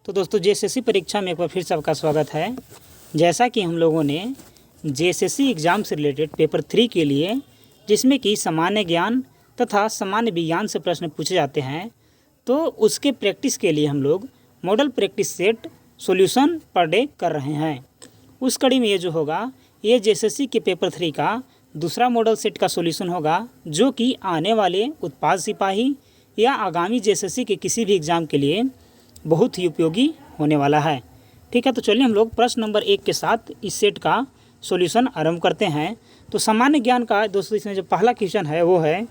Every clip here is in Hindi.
तो दोस्तों जेएसएससी परीक्षा में एक बार फिर से आपका स्वागत है। जैसा कि हम लोगों ने जेएसएससी एग्ज़ाम से रिलेटेड पेपर 3 के लिए, जिसमें कि सामान्य ज्ञान तथा सामान्य विज्ञान से प्रश्न पूछे जाते हैं, तो उसके प्रैक्टिस के लिए हम लोग model practice set solution per day कर रहे हैं। उस कड़ी में ये जो होगा, ये जेएसएससी के पेपर 3 का दूसरा मॉडल सेट का सॉल्यूशन होगा, जो कि आने वाले उत्पाद सिपाही या आगामी जेएसएससी के किसी भी एग्ज़ाम के लिए बहुत ही उपयोगी होने वाला है। ठीक है, तो चलिए हम लोग प्रश्न नंबर 1 के साथ इस सेट का सॉल्यूशन आरंभ करते हैं। तो सामान्य ज्ञान का दोस्तों इसमें जो पहला क्वेश्चन है वो है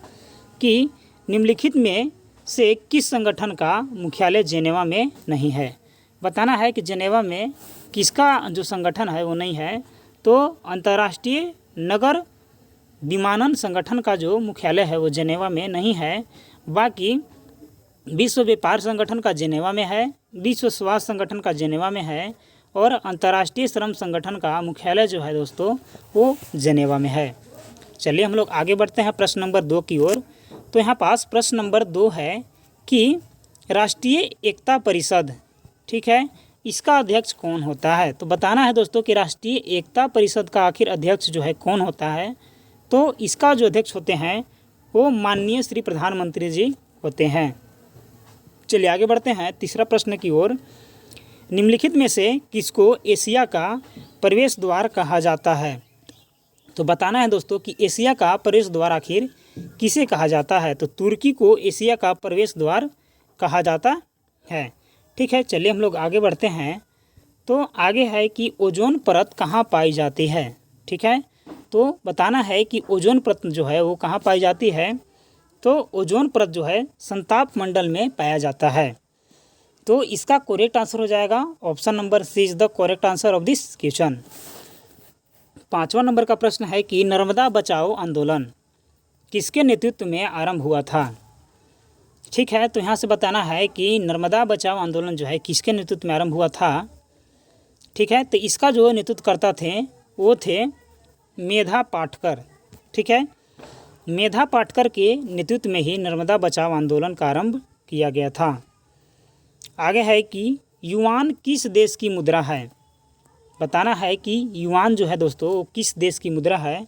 कि निम्नलिखित में से किस संगठन का मुख्यालय जेनेवा में नहीं है। बताना है कि जेनेवा में किसका जो संगठन है वो नहीं है। तो अंतर्राष्ट्रीय नगर विमानन संगठन का जो मुख्यालय है वो जेनेवा में नहीं है। बाकी विश्व व्यापार संगठन का जेनेवा में है, विश्व स्वास्थ्य संगठन का जेनेवा में है और अंतर्राष्ट्रीय श्रम संगठन का मुख्यालय जो है दोस्तों वो जेनेवा में है। चलिए हम लोग आगे बढ़ते हैं प्रश्न नंबर 2 की ओर। तो यहाँ पास प्रश्न नंबर 2 है कि राष्ट्रीय एकता परिषद, ठीक है, इसका अध्यक्ष कौन होता है। तो बताना है दोस्तों कि राष्ट्रीय एकता परिषद का आखिर अध्यक्ष जो है कौन होता है। तो इसका जो अध्यक्ष होते हैं वो माननीय श्री प्रधानमंत्री जी होते हैं। चलिए आगे बढ़ते हैं तीसरा प्रश्न की ओर। निम्नलिखित में से किसको एशिया का प्रवेश द्वार कहा जाता है। तो बताना है दोस्तों कि एशिया का प्रवेश द्वार आखिर किसे कहा जाता है। तो तुर्की को एशिया का प्रवेश द्वार कहा जाता है। ठीक है, चलिए हम लोग आगे बढ़ते हैं। तो आगे है कि ओजोन परत कहाँ पाई जाती है। ठीक है, तो बताना है कि ओजोन परत जो है वो कहाँ पाई जाती है। तो ओजोन परत जो है संताप मंडल में पाया जाता है। तो इसका करेक्ट आंसर हो जाएगा option number C is the correct answer of this question. 5वां नंबर का प्रश्न है कि नर्मदा बचाओ आंदोलन किसके नेतृत्व में आरंभ हुआ था। ठीक है, तो यहाँ से बताना है कि नर्मदा बचाओ आंदोलन जो है किसके नेतृत्व में आरंभ हुआ था। ठीक है, तो इसका जो नेतृत्वकर्ता थे वो थे मेधा पाटकर। ठीक है, मेधा पाटकर के नेतृत्व में ही नर्मदा बचाओ आंदोलन का आरंभ किया गया था। आगे है कि युआन किस देश की मुद्रा है। बताना है कि युआन जो है दोस्तों वो किस देश की मुद्रा है।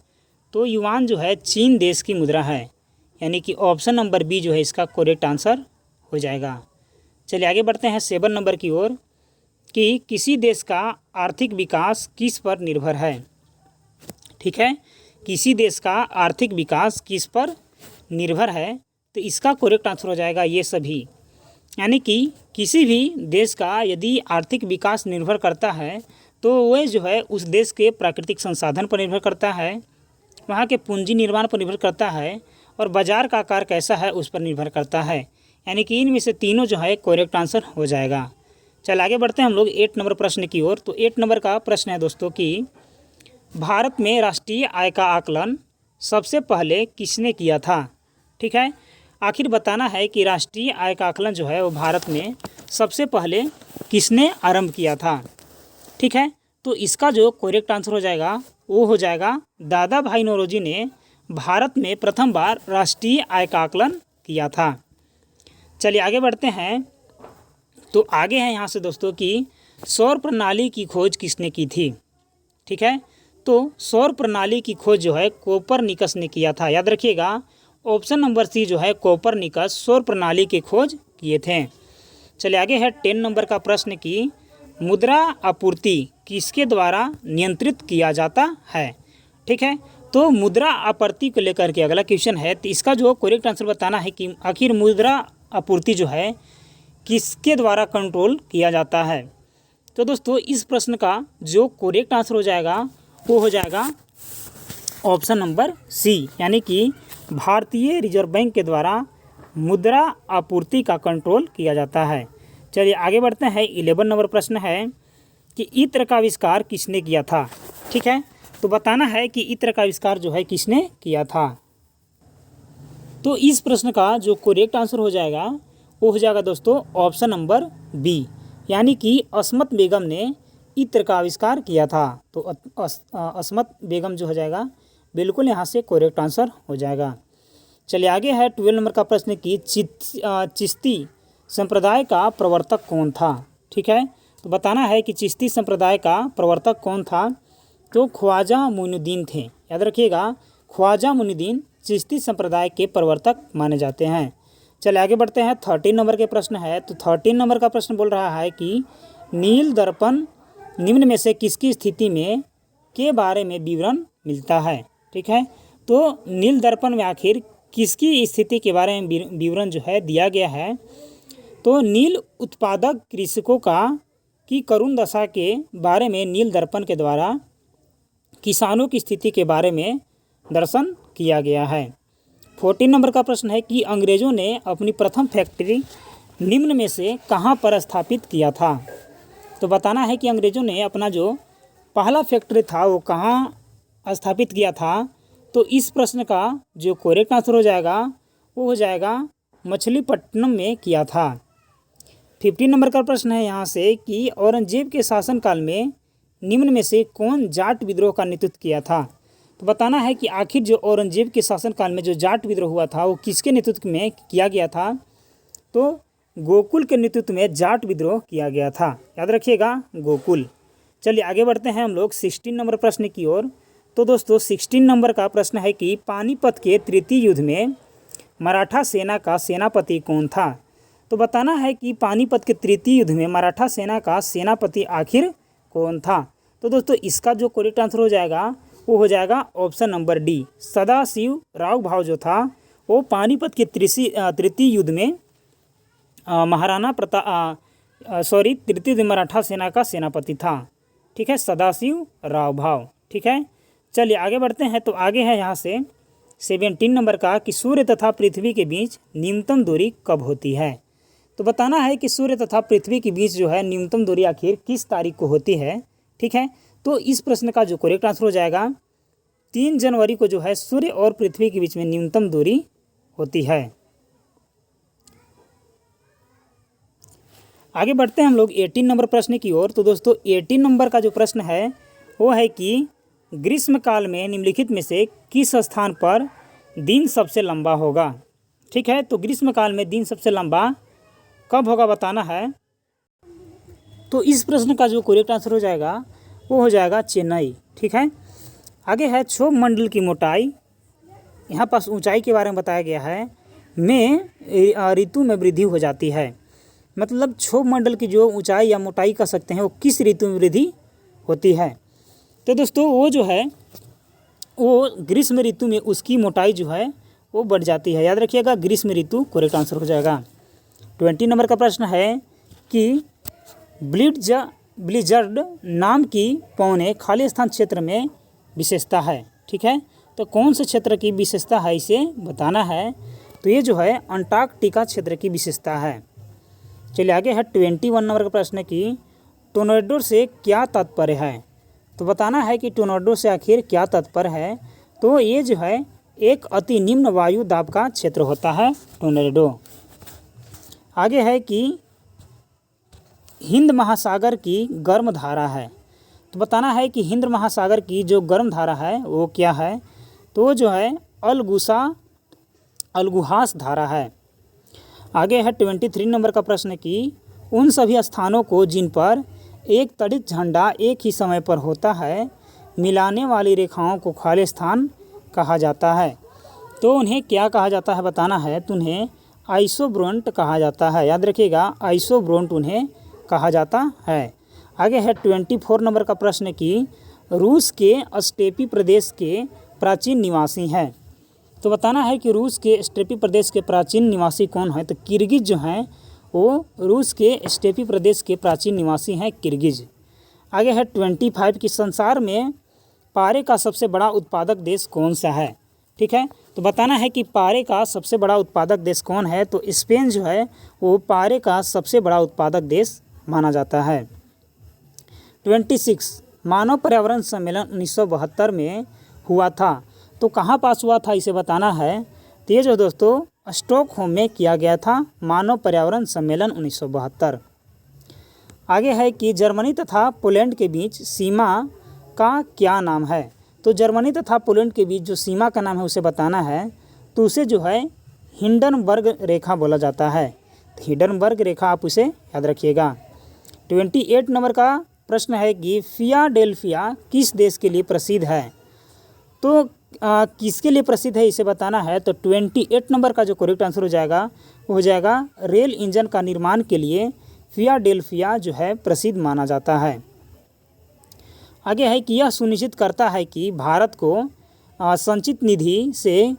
तो युआन जो है चीन देश की मुद्रा है, यानी कि ऑप्शन नंबर बी जो है इसका करेक्ट आंसर हो जाएगा। चलिए आगे बढ़ते हैं 7 नंबर की ओर कि किसी देश का आर्थिक विकास किस पर निर्भर है। ठीक है, किसी देश का आर्थिक विकास किस पर निर्भर है। तो इसका करेक्ट आंसर हो जाएगा ये सभी, यानी कि किसी भी देश का यदि आर्थिक विकास निर्भर करता है तो वह जो है उस देश के प्राकृतिक संसाधन पर निर्भर करता है, वहाँ के पूंजी निर्माण पर निर्भर करता है और बाजार का आकार कैसा है उस पर निर्भर करता है। यानी कि इनमें से तीनों जो है करेक्ट आंसर हो जाएगा। चल आगे बढ़ते हैं हम लोग 8 नंबर प्रश्न की ओर। तो 8 नंबर का प्रश्न है दोस्तों कि भारत में राष्ट्रीय आय का आकलन सबसे पहले किसने किया था। ठीक है, आखिर बताना है कि राष्ट्रीय आय का आकलन जो है वो भारत में सबसे पहले किसने आरंभ किया था। ठीक है, तो इसका जो करेक्ट आंसर हो जाएगा वो हो जाएगा दादा भाई नौरोजी ने भारत में प्रथम बार राष्ट्रीय आय का आकलन किया था। चलिए आगे बढ़ते हैं। तो आगे है यहाँ से दोस्तों कि सौर प्रणाली की खोज किसने की थी। ठीक है, तो सौर प्रणाली की खोज जो है कोपरनिकस ने किया था। याद रखिएगा ऑप्शन नंबर सी जो है कोपरनिकस सौर प्रणाली की खोज किए थे। चलिए आगे है 10 नंबर का प्रश्न कि मुद्रा आपूर्ति किसके द्वारा नियंत्रित किया जाता है। ठीक है, तो मुद्रा आपूर्ति को लेकर के अगला क्वेश्चन है। तो इसका जो करेक्ट आंसर बताना है कि आखिर मुद्रा आपूर्ति जो है किसके द्वारा कंट्रोल किया जाता है। तो दोस्तों इस प्रश्न का जो करेक्ट आंसर हो जाएगा वो हो जाएगा ऑप्शन नंबर सी, यानी कि भारतीय रिजर्व बैंक के द्वारा मुद्रा आपूर्ति का कंट्रोल किया जाता है। चलिए आगे बढ़ते हैं। 11 नंबर प्रश्न है कि इत्र का आविष्कार किसने किया था। ठीक है, तो बताना है कि इत्र का आविष्कार जो है किसने किया था। तो इस प्रश्न का जो करेक्ट आंसर हो जाएगा वो हो जाएगा दोस्तों ऑप्शन नंबर बी, यानी कि अस्मत बेगम ने इत्र का आविष्कार किया था। तो अस्मत बेगम जो हो जाएगा बिल्कुल यहाँ से करेक्ट आंसर हो जाएगा। चलिए आगे है 12 नंबर का प्रश्न कि चिश्ती संप्रदाय का प्रवर्तक कौन था। ठीक है। तो बताना है कि चिश्ती संप्रदाय का प्रवर्तक कौन था, तो ख्वाजा मोइनुद्दीन थे। याद रखिएगा, ख्वाजा मोइनुद्दीन चिश्ती संप्रदाय के प्रवर्तक माने जाते हैं। चलिए आगे बढ़ते हैं। 13 नंबर के प्रश्न है। तो 13 नंबर का प्रश्न बोल रहा है कि नील दर्पण निम्न में से किसकी स्थिति में के बारे में विवरण मिलता है। ठीक है, तो नील दर्पण में आखिर किसकी स्थिति के बारे में विवरण जो है दिया गया है, तो नील उत्पादक कृषकों की करुण दशा के बारे में नील दर्पण के द्वारा किसानों की स्थिति के बारे में दर्शन किया गया है। 14 नंबर का प्रश्न है कि अंग्रेज़ों ने अपनी प्रथम फैक्ट्री निम्न में से कहाँ पर स्थापित किया था। तो बताना है कि अंग्रेज़ों ने अपना जो पहला फैक्ट्री था वो कहाँ स्थापित किया था। तो इस प्रश्न का जो करेक्ट आंसर हो जाएगा वो हो जाएगा मछलीपट्टनम में किया था। 15 नंबर का प्रश्न है यहाँ से कि औरंगजेब के शासनकाल में निम्न में से कौन जाट विद्रोह का नेतृत्व किया था। तो बताना है कि आखिर जो औरंगजेब के शासनकाल में जो जाट विद्रोह हुआ था वो किसके नेतृत्व में किया गया था, तो गोकुल के नेतृत्व में जाट विद्रोह किया गया था। याद रखिएगा, गोकुल। चलिए आगे बढ़ते हैं हम लोग 16 नंबर प्रश्न की ओर। तो दोस्तों 16 नंबर का प्रश्न है कि पानीपत के तृतीय युद्ध में मराठा सेना का सेनापति कौन था। तो बताना है कि पानीपत के तृतीय युद्ध में मराठा सेना का सेनापति आखिर कौन था। तो दोस्तों इसका जो करेक्ट आंसर हो जाएगा वो हो जाएगा option number D, Sadashiv Rao भाव जो था वो पानीपत के तृतीय युद्ध में तृतीय युद्ध मराठा सेना का सेनापति था। ठीक है, सदाशिव राव भाव। ठीक है, चलिए आगे बढ़ते हैं। तो आगे है यहाँ से 17 नंबर का कि सूर्य तथा पृथ्वी के बीच न्यूनतम दूरी कब होती है। तो बताना है कि सूर्य तथा पृथ्वी के बीच जो है न्यूनतम दूरी आखिर किस तारीख को होती है। ठीक है, तो इस प्रश्न का जो करेक्ट आंसर हो जाएगा 3 जनवरी को जो है सूर्य और पृथ्वी के बीच में न्यूनतम दूरी होती है। आगे बढ़ते हैं हम लोग 18 नंबर प्रश्न की ओर। तो दोस्तों 18 नंबर का जो प्रश्न है वो है कि ग्रीष्मकाल में निम्नलिखित में से किस स्थान पर दिन सबसे लंबा होगा। ठीक है, तो ग्रीष्मकाल में दिन सबसे लंबा कब होगा बताना है। तो इस प्रश्न का जो करेक्ट आंसर हो जाएगा वो हो जाएगा चेन्नई। ठीक है, आगे है क्षोभ मंडल की मोटाई, यहाँ पास ऊंचाई के बारे में बताया गया है, में ऋतु में वृद्धि हो जाती है। मतलब क्षोभ मंडल की जो ऊंचाई या मोटाई कह सकते हैं वो किस ऋतु में वृद्धि होती है। तो दोस्तों वो जो है वो ग्रीष्म ऋतु में उसकी मोटाई जो है वो बढ़ जाती है। याद रखिएगा, ग्रीष्म ऋतु करेक्ट आंसर हो जाएगा। 20 नंबर का प्रश्न है कि ब्लिजर्ड नाम की पौने खाली स्थान क्षेत्र में विशेषता है। ठीक है, तो कौन से क्षेत्र की विशेषता है इसे बताना है। तो ये जो है अंटार्कटिका क्षेत्र की विशेषता है। चलिए आगे है 21 नंबर का प्रश्न कि टोर्नेडो से क्या तात्पर्य है। तो बताना है कि टोर्नेडो से आखिर क्या तात्पर्य है। तो ये जो है एक अति निम्न वायु दाब का क्षेत्र होता है टोर्नेडो। आगे है कि हिंद महासागर की गर्म धारा है। तो बताना है कि हिंद महासागर की जो गर्म धारा है वो क्या है। तो जो है अलगुहास धारा है। आगे है 23 नंबर का प्रश्न कि उन सभी स्थानों को जिन पर एक तड़ित झंडा एक ही समय पर होता है मिलाने वाली रेखाओं को खाली स्थान कहा जाता है। तो उन्हें क्या कहा जाता है बताना है। तो उन्हें आइसोब्रोंट कहा जाता है। याद रखिएगा, आइसोब्रोंट उन्हें कहा जाता है। आगे है 24 नंबर का प्रश्न कि रूस के स्टेपी प्रदेश के प्राचीन निवासी हैं। तो बताना है कि रूस के स्टेपी प्रदेश के प्राचीन निवासी कौन है। तो किर्गिज जो हैं वो रूस के स्टेपी प्रदेश के प्राचीन निवासी हैं, किर्गिज। आगे है 25 कि संसार में पारे का सबसे बड़ा उत्पादक देश कौन सा है। ठीक है, तो बताना है कि पारे का सबसे बड़ा उत्पादक देश कौन है। तो स्पेन जो है वो पारे का सबसे बड़ा उत्पादक देश माना जाता है। 26 मानव पर्यावरण सम्मेलन 1972 में हुआ था। तो कहाँ पास हुआ था इसे बताना है। तो ये जो दोस्तों स्टॉकहोम में किया गया था मानव पर्यावरण सम्मेलन 1972। आगे है कि जर्मनी तथा पोलैंड के बीच सीमा का क्या नाम है। तो जर्मनी तथा पोलैंड के बीच जो सीमा का नाम है उसे बताना है। तो उसे जो है हिंडनबर्ग रेखा बोला जाता है। तो हिंडनबर्ग रेखा आप उसे याद रखिएगा। 28 नंबर का प्रश्न है कि फिलाडेल्फिया किस देश के लिए प्रसिद्ध है। तो किसके लिए प्रसिद्ध है इसे बताना है। तो 28 नंबर का जो करेक्ट आंसर हो जाएगा वो हो जाएगा रेल इंजन का निर्माण के लिए फिलाडेल्फिया जो है प्रसिद्ध माना जाता है। आगे है कि यह सुनिश्चित करता है कि भारत को संचित निधि से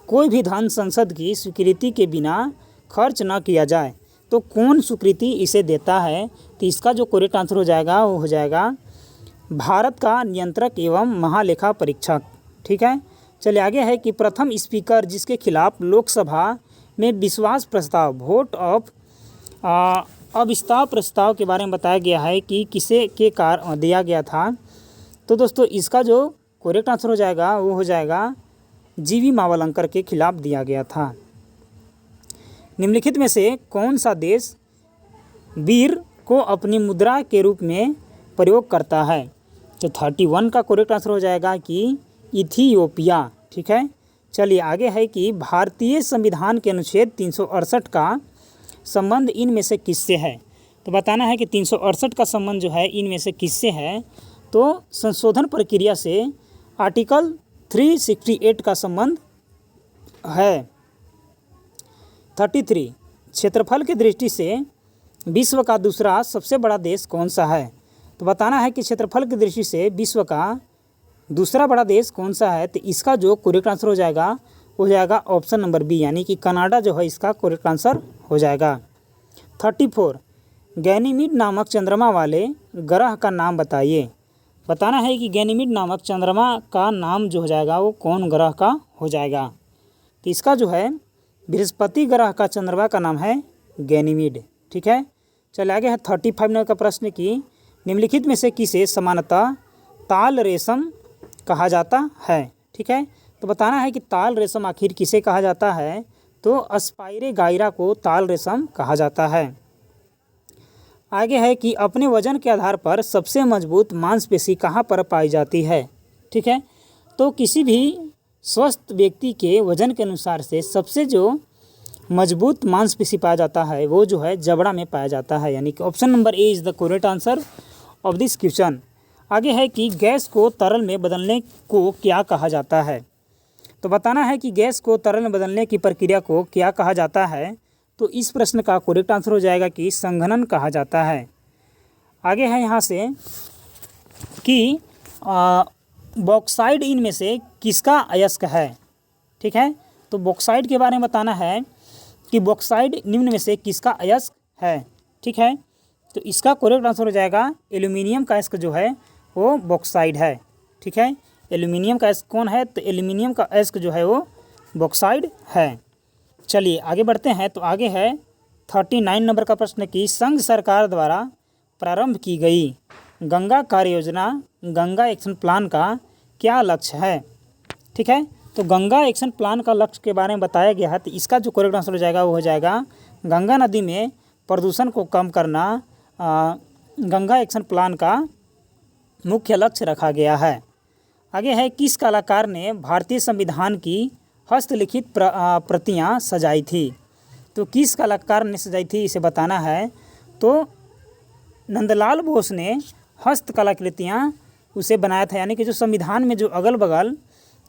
कोई भी धन संसद की स्वीकृति के बिना खर्च न किया जाए। तो कौन स्वीकृति इसे देता है। तो इसका जो करेक्ट आंसर हो जाएगा वो हो जाएगा भारत का नियंत्रक एवं महालेखा परीक्षक। ठीक है, चलिए आगे है कि प्रथम स्पीकर जिसके खिलाफ लोकसभा में विश्वास प्रस्ताव वोट ऑफ अविश्वास प्रस्ताव के बारे में बताया गया है कि किसे के कार दिया गया था। तो दोस्तों इसका जो करेक्ट आंसर हो जाएगा वो हो जाएगा जीवी मावलंकर के खिलाफ दिया गया था। निम्नलिखित में से कौन सा देश बीर को अपनी मुद्रा के रूप में प्रयोग करता है। तो 31 का करेक्ट आंसर हो जाएगा कि इथियोपिया। ठीक है, चलिए आगे है कि भारतीय संविधान के अनुच्छेद 368 का संबंध इनमें से किससे है। तो बताना है कि 368 का संबंध जो है इनमें से किससे है। तो संशोधन प्रक्रिया से आर्टिकल 368 का संबंध है। 33 क्षेत्रफल की दृष्टि से विश्व का दूसरा सबसे बड़ा देश कौन सा है। तो बताना है कि क्षेत्रफल की दृष्टि से विश्व का दूसरा बड़ा देश कौन सा है। तो इसका जो करेक्ट आंसर हो जाएगा वो हो जाएगा ऑप्शन नंबर बी, यानी कि कनाडा जो है इसका करेक्ट आंसर हो जाएगा। 34 गैनीमीड नामक चंद्रमा वाले ग्रह का नाम बताइए। बताना है कि गैनीमीड नामक चंद्रमा का नाम जो हो जाएगा वो कौन ग्रह का हो जाएगा। तो इसका जो है बृहस्पति ग्रह का चंद्रमा का नाम है गैनीमीड। ठीक है, चलिए आगे है 35 नंबर का प्रश्न की निम्नलिखित में से किसे सामान्यतः ताल रेशम कहा जाता है। ठीक है, तो बताना है कि ताल रेशम आखिर किसे कहा जाता है। तो स्पाइरेगाइरा को ताल रेशम कहा जाता है। आगे है कि अपने वजन के आधार पर सबसे मजबूत मांसपेशी कहाँ पर पाई जाती है। ठीक है, तो किसी भी स्वस्थ व्यक्ति के वजन के अनुसार से सबसे जो मजबूत मांसपेशी पाया जाता है वो जो है जबड़ा में पाया जाता है, यानी कि option number A is the correct answer of this question. आगे है कि गैस को तरल में बदलने को क्या कहा जाता है। तो बताना है कि गैस को तरल में बदलने की प्रक्रिया को क्या कहा जाता है। तो इस प्रश्न का करेक्ट आंसर हो जाएगा कि संघनन कहा जाता है। आगे है यहाँ से कि बॉक्साइड इनमें से किसका अयस्क है। ठीक है, तो बॉक्साइड के बारे में बताना है कि बॉक्साइड निम्न में से किसका अयस्क है। ठीक है, तो इसका करेक्ट आंसर हो जाएगा एल्यूमिनियम का अयस्क जो है वो बॉक्साइड है। ठीक है, एल्यूमिनियम का अयस्क कौन है। तो एल्यूमिनियम का अयस्क जो है वो बॉक्साइड है। चलिए आगे बढ़ते हैं। तो आगे है 39 नंबर का प्रश्न कि संघ सरकार द्वारा प्रारंभ की गई गंगा कार्य योजना गंगा एक्शन प्लान का क्या लक्ष्य है। ठीक है, तो गंगा एक्शन प्लान का लक्ष्य के बारे में बताया गया है। तो इसका जो करेक्ट आंसर हो जाएगा वो हो जाएगा गंगा नदी में प्रदूषण को कम करना गंगा एक्शन प्लान का मुख्य लक्ष्य रखा गया है। आगे है किस कलाकार ने भारतीय संविधान की हस्तलिखित प्रतियां सजाई थी। तो किस कलाकार ने सजाई थी इसे बताना है। तो नंदलाल बोस ने हस्त कलाकृतियाँ उसे बनाया था, यानी कि जो संविधान में जो अगल बगल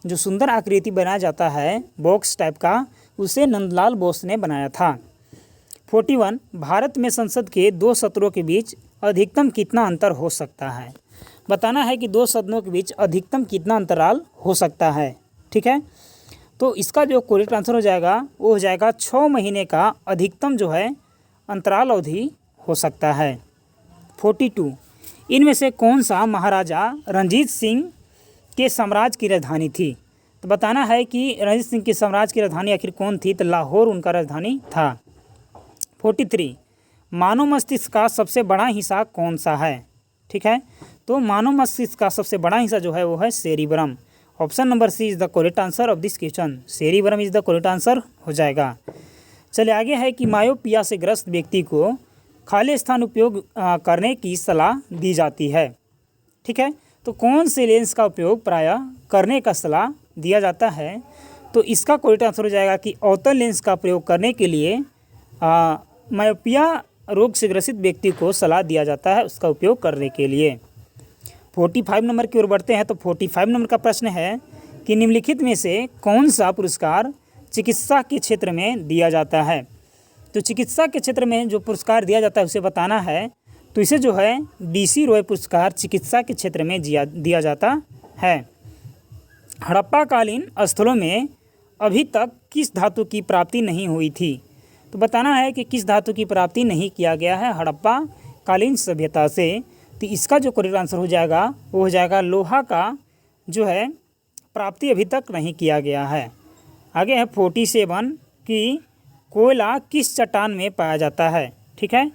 जो सुंदर आकृति बनाया जाता है बॉक्स टाइप का उसे नंदलाल बोस ने बनाया था। 41 भारत में संसद के दो सत्रों के बीच अधिकतम कितना अंतर हो सकता है। बताना है कि दो सदनों के बीच अधिकतम कितना अंतराल हो सकता है। ठीक है, तो इसका जो करेक्ट आंसर हो जाएगा वो हो जाएगा 6 महीने का अधिकतम जो है अंतराल अवधि हो सकता है। 42 इनमें से कौन सा महाराजा रणजीत सिंह के साम्राज्य की राजधानी थी। तो बताना है कि रणजीत सिंह के साम्राज्य की राजधानी आखिर कौन थी। तो लाहौर उनका राजधानी था। 43 मानव मस्तिष्क का सबसे बड़ा हिस्सा कौन सा है। ठीक है, तो मानव मस्तिष्क का सबसे बड़ा हिस्सा जो है वो है cerebrum. Option number C is the correct answer of this question. Cerebrum is the correct answer हो जाएगा। चलिए आगे है कि मायोपिया से ग्रस्त व्यक्ति को खाली स्थान उपयोग करने की सलाह दी जाती है। ठीक है, तो कौन से लेंस का उपयोग प्रायः करने का सलाह दिया जाता है। तो इसका करेक्ट आंसर हो जाएगा कि अवतल लेंस का प्रयोग करने के लिए मायोपिया रोग से ग्रसित व्यक्ति को सलाह दिया जाता है उसका उपयोग करने के लिए। 45 नंबर की ओर बढ़ते हैं। तो 45 नंबर का प्रश्न है कि निम्नलिखित में से कौन सा पुरस्कार चिकित्सा के क्षेत्र में दिया जाता है। तो चिकित्सा के क्षेत्र में जो पुरस्कार दिया जाता है उसे बताना है। तो इसे जो है DC रॉय पुरस्कार चिकित्सा के क्षेत्र में दिया जाता है। हड़प्पाकालीन स्थलों में अभी तक किस धातु की प्राप्ति नहीं हुई थी। तो बताना है कि किस धातु की प्राप्ति नहीं किया गया है हड़प्पा कालीन सभ्यता से। तो इसका जो करेक्ट आंसर हो जाएगा वो हो जाएगा लोहा का जो है प्राप्ति अभी तक नहीं किया गया है। आगे है 47 कि कोयला किस चट्टान में पाया जाता है। ठीक है,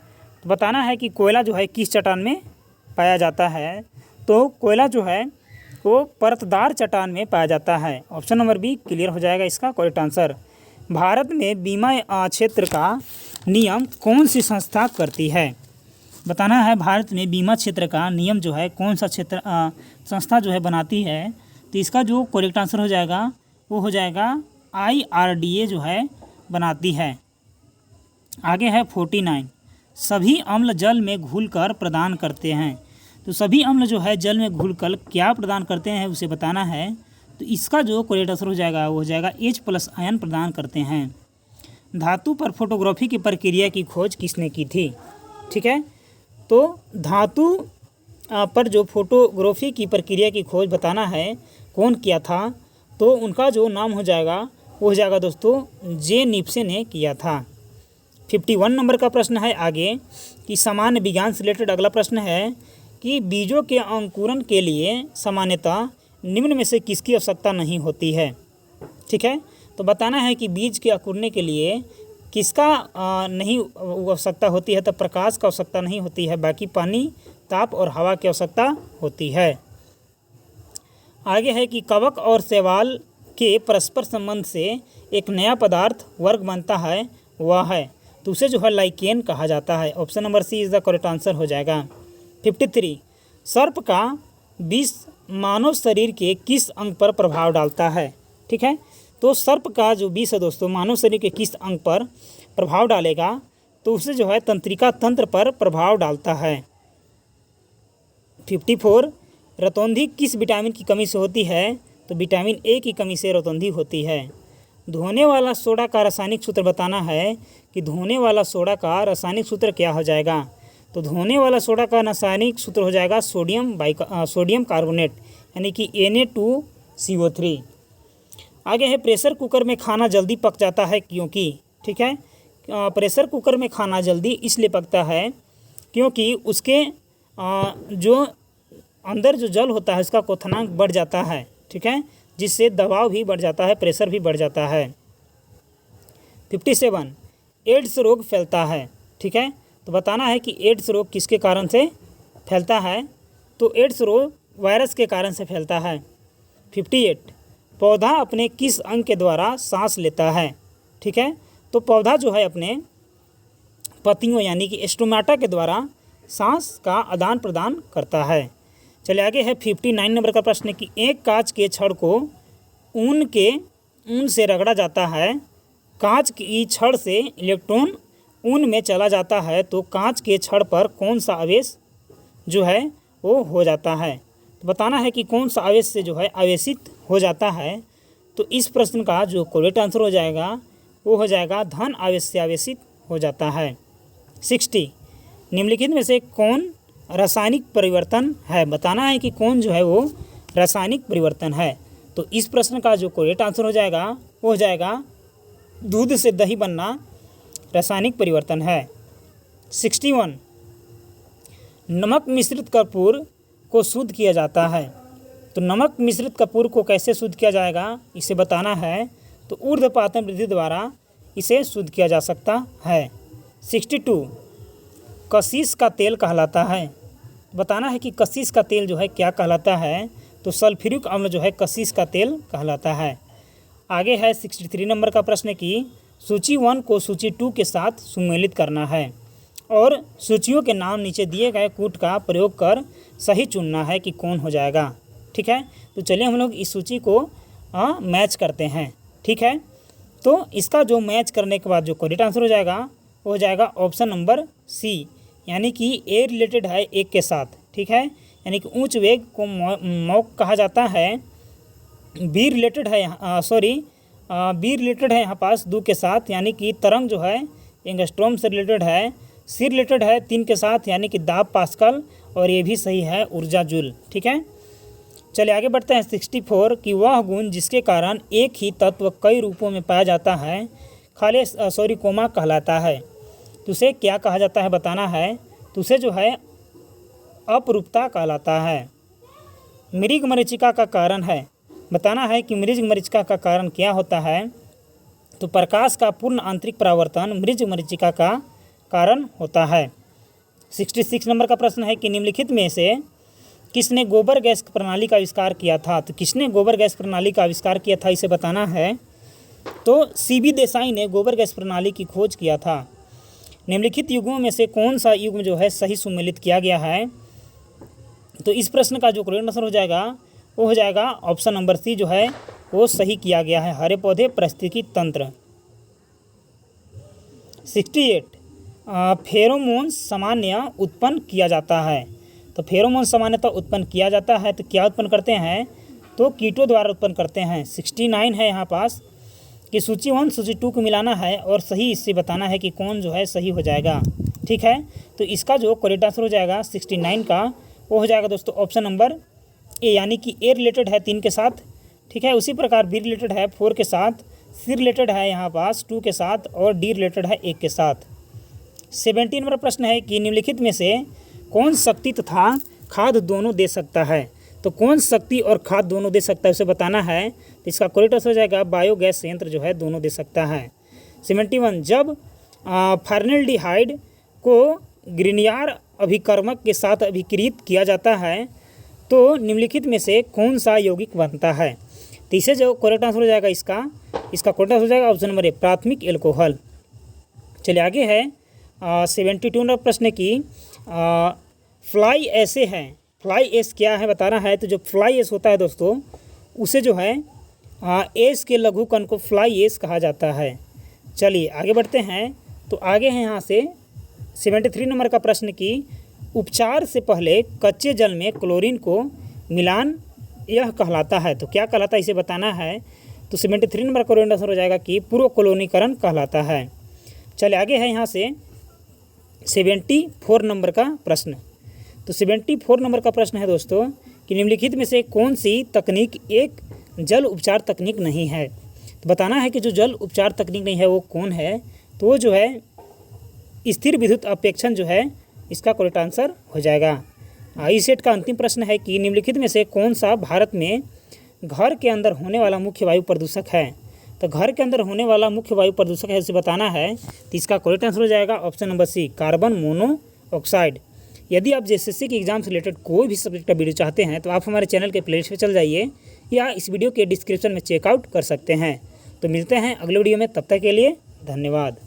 तो बताना है कि कोयला जो है किस चट्टान में पाया जाता है। तो कोयला जो है वो परतदार चट्टान में पाया जाता है। ऑप्शन नंबर बी क्लियर हो जाएगा इसका करेक्ट आंसर। भारत में बीमा क्षेत्र का नियम कौन सी संस्था करती है। बताना है भारत में बीमा क्षेत्र का नियम जो है कौन सा संस्था जो है बनाती है। तो इसका जो करेक्ट आंसर हो जाएगा वो हो जाएगा IRDA जो है बनाती है। आगे है 49 सभी अम्ल जल में घुलकर प्रदान करते हैं। तो सभी अम्ल जो है जल में घुलकर क्या प्रदान करते हैं उसे बताना है। तो इसका जो करेक्ट आंसर हो जाएगा वो हो जाएगा H+ आयन प्रदान करते हैं। धातु पर फोटोग्राफी की प्रक्रिया की खोज किसने की थी। ठीक है, तो धातु पर जो फोटोग्राफी की प्रक्रिया की खोज बताना है कौन किया था। तो उनका जो नाम हो जाएगा वो हो जाएगा दोस्तों जे निप्से ने किया था। 51 नंबर का प्रश्न है आगे कि सामान्य विज्ञान से रिलेटेड अगला प्रश्न है कि बीजों के अंकुरण के लिए सामान्यतः निम्न में से किसकी आवश्यकता नहीं होती है। ठीक है, तो बताना है कि बीज के अंकुरने के लिए किसका नहीं आवश्यकता होती है। तो प्रकाश का आवश्यकता नहीं होती है, बाकी पानी, ताप और हवा की आवश्यकता होती है। आगे है कि कवक और शैवाल के परस्पर संबंध से एक नया पदार्थ वर्ग बनता है, वह है तो उसे जो है लाइकेन कहा जाता है। Option number C is the correct answer हो जाएगा। 53 सर्प का विष मानव शरीर के किस अंग पर प्रभाव डालता है। ठीक है, तो सर्प का जो विष है दोस्तों मानव शरीर के किस अंग पर प्रभाव डालेगा। तो उसे जो है तंत्रिका तंत्र पर प्रभाव डालता है। 54 रतौंधी किस विटामिन की कमी से होती है। तो विटामिन ए की कमी से रतौंधी होती है। धोने वाला सोडा का रासायनिक सूत्र बताना है कि धोने वाला सोडा का रासायनिक सूत्र क्या हो जाएगा। तो धोने वाला सोडा का रासायनिक सूत्र हो जाएगा सोडियम कार्बोनेट यानी कि Na2CO3। आगे है प्रेशर कुकर में खाना जल्दी पक जाता है क्योंकि। ठीक है, प्रेशर कुकर में खाना जल्दी इसलिए पकता है क्योंकि उसके जो अंदर जो जल होता है उसका क्वथनांक बढ़ जाता है। ठीक है, जिससे दबाव भी बढ़ जाता है, प्रेशर भी बढ़ जाता है। 57 एड्स रोग फैलता है। ठीक है, तो बताना है कि एड्स रोग किसके कारण से फैलता है। तो एड्स रोग वायरस के कारण से फैलता है। 58 पौधा अपने किस अंग के द्वारा सांस लेता है। ठीक है, तो पौधा जो है अपने पत्तियों यानी कि स्टोमेटा के द्वारा सांस का आदान प्रदान करता है। चलिए आगे है 59 नंबर का प्रश्न कि एक कांच के छड़ को ऊन से रगड़ा जाता है। कांच की छड़ से इलेक्ट्रॉन ऊन में चला जाता है तो कांच के छड़ पर कौन सा आवेश जो है वो हो जाता है। तो बताना है कि कौन सा आवेश से जो है आवेशित हो जाता है। तो इस प्रश्न का जो करेक्ट आंसर हो जाएगा वो हो जाएगा धन आवेश से आवेशित हो जाता है। 60 निम्नलिखित में से कौन रासायनिक परिवर्तन है। बताना है कि कौन जो है वो रासायनिक परिवर्तन है। तो इस प्रश्न का जो करेक्ट आंसर हो जाएगा वो हो जाएगा दूध से दही बनना रासायनिक परिवर्तन है। 61 नमक मिश्रित कपूर को शुद्ध किया जाता है। तो नमक मिश्रित कपूर को कैसे शुद्ध किया जाएगा इसे बताना है। तो ऊर्ध्वपातन विधि द्वारा इसे शुद्ध किया जा सकता है। 62 कशीश का तेल कहलाता है। बताना है कि कशीश का तेल जो है क्या कहलाता है। तो सल्फ्यूरिक अम्ल जो है कशीश का तेल कहलाता है। आगे है 63 नंबर का प्रश्न कि सूची 1 को सूची 2 के साथ सुमेलित करना है और सूचियों के नाम नीचे दिए गए कूट का प्रयोग कर सही चुनना है कि कौन हो जाएगा। ठीक है, तो चलिए हम लोग इस सूची को मैच करते हैं। ठीक है, तो इसका जो मैच करने के बाद जो करेक्ट आंसर हो जाएगा वो हो जाएगा ऑप्शन नंबर सी, यानी कि ए रिलेटेड है एक के साथ, ठीक है, यानी कि ऊंच वेग को मॉक कहा जाता है। बी रिलेटेड है बी रिलेटेड है यहाँ पास 2 के साथ, यानी कि तरंग जो है एंगस्ट्रॉम से रिलेटेड है। सी रिलेटेड है 3 के साथ, यानी कि दाब पास्कल, और ये भी सही है ऊर्जा जूल, ठीक है। चलिए आगे बढ़ते हैं। 64 कि वह गुण जिसके कारण एक ही तत्व कई रूपों में पाया जाता है कोमा कहलाता है। तो उसे क्या कहा जाता है बताना है। तो उसे जो है अपरूपता कहलाता है। मृग मरीचिका का कारण है, बताना है कि मृग मरीचिका का कारण क्या होता है। तो प्रकाश का पूर्ण आंतरिक परावर्तन मृग मरीचिका का कारण होता है। 66 नंबर का प्रश्न है कि निम्नलिखित में से किसने गोबर गैस प्रणाली का आविष्कार किया था। तो किसने गोबर गैस प्रणाली का आविष्कार किया था इसे बताना है। तो सीबी देसाई ने गोबर गैस प्रणाली की खोज किया था। निम्नलिखित युगों में से कौन सा युग जो है सही सुमेलित किया गया है। तो इस प्रश्न का जो करेक्ट आंसर हो जाएगा वो हो जाएगा ऑप्शन नंबर सी जो है वो सही किया गया है, हरे पौधे पारिस्थितिकी तंत्र। 68 फेरोमोन सामान्य उत्पन्न किया जाता है। तो फेरोमोन सामान्यतः उत्पन्न किया जाता है, तो क्या उत्पन्न करते हैं, तो कीटों द्वारा उत्पन्न करते हैं। 69 है यहाँ पास कि सूची 1 सूची 2 को मिलाना है और सही इससे बताना है कि कौन जो है सही हो जाएगा, ठीक है। तो इसका जो करेक्ट आंसर हो जाएगा 69 का वो हो जाएगा दोस्तों ऑप्शन नंबर ए, यानी कि ए रिलेटेड है 3 के साथ, ठीक है। उसी प्रकार बी रिलेटेड है 4 के साथ, सी रिलेटेड है यहाँ पास 2 के साथ और डी रिलेटेड है 1 के साथ। 17 नंबर प्रश्न है कि निम्नलिखित में से कौन शक्ति तथा खाद दोनों दे सकता है। तो कौन शक्ति और खाद दोनों दे सकता है उसे बताना है। तो इसका करेक्ट आंसर हो जाएगा बायोगैस संयंत्र जो है दोनों दे सकता है। 71 जब फॉर्मेल्डिहाइड को ग्रिनियर अभिकर्मक के साथ अभिक्रित किया जाता है तो निम्नलिखित में से कौन सा यौगिक बनता है। तो इसे जो करेक्ट आंसर हो जाएगा इसका करेक्ट आंसर हो जाएगा ऑप्शन नंबर ए, प्राथमिक एल्कोहल। चलिए आगे है 72 नंबर प्रश्न की फ्लाई ऐसे हैं। फ्लाई एस क्या है बताना है। तो जो फ्लाई एस होता है दोस्तों उसे जो है एस के लघुकण को फ्लाई एस कहा जाता है। चलिए आगे बढ़ते हैं। तो आगे हैं यहाँ से 73 नंबर का प्रश्न की उपचार से पहले कच्चे जल में क्लोरीन को मिलान यह कहलाता है। तो क्या कहलाता है इसे बताना है। तो 73 नंबर का करेक्ट आंसर हो जाएगा कि पूर्व क्लोरीकरण कहलाता है। चलिए आगे है यहाँ से 74 नंबर का प्रश्न। तो 74 नंबर का प्रश्न है दोस्तों कि निम्नलिखित में से कौन सी तकनीक एक जल उपचार तकनीक नहीं है। तो बताना है कि जो जल उपचार तकनीक नहीं है वो कौन है। तो वो जो है स्थिर विद्युत अपेक्षण जो है इसका करेक्ट आंसर हो जाएगा। इस सेट का अंतिम प्रश्न है कि निम्नलिखित में से कौन सा भारत में घर के अंदर होने वाला मुख्य वायु प्रदूषक है। तो घर के अंदर होने वाला मुख्य वायु प्रदूषक है उसे बताना है। तो इसका करेक्ट आंसर हो जाएगा option number C, carbon monoxide. यदि आप जेएसएससी के एग्जाम से रिलेटेड कोई भी सब्जेक्ट का वीडियो चाहते हैं तो आप हमारे चैनल के प्लेलिस्ट पे चल जाइए या इस वीडियो के डिस्क्रिप्शन में चेकआउट कर सकते हैं। तो मिलते हैं अगले वीडियो में, तब तक के लिए धन्यवाद।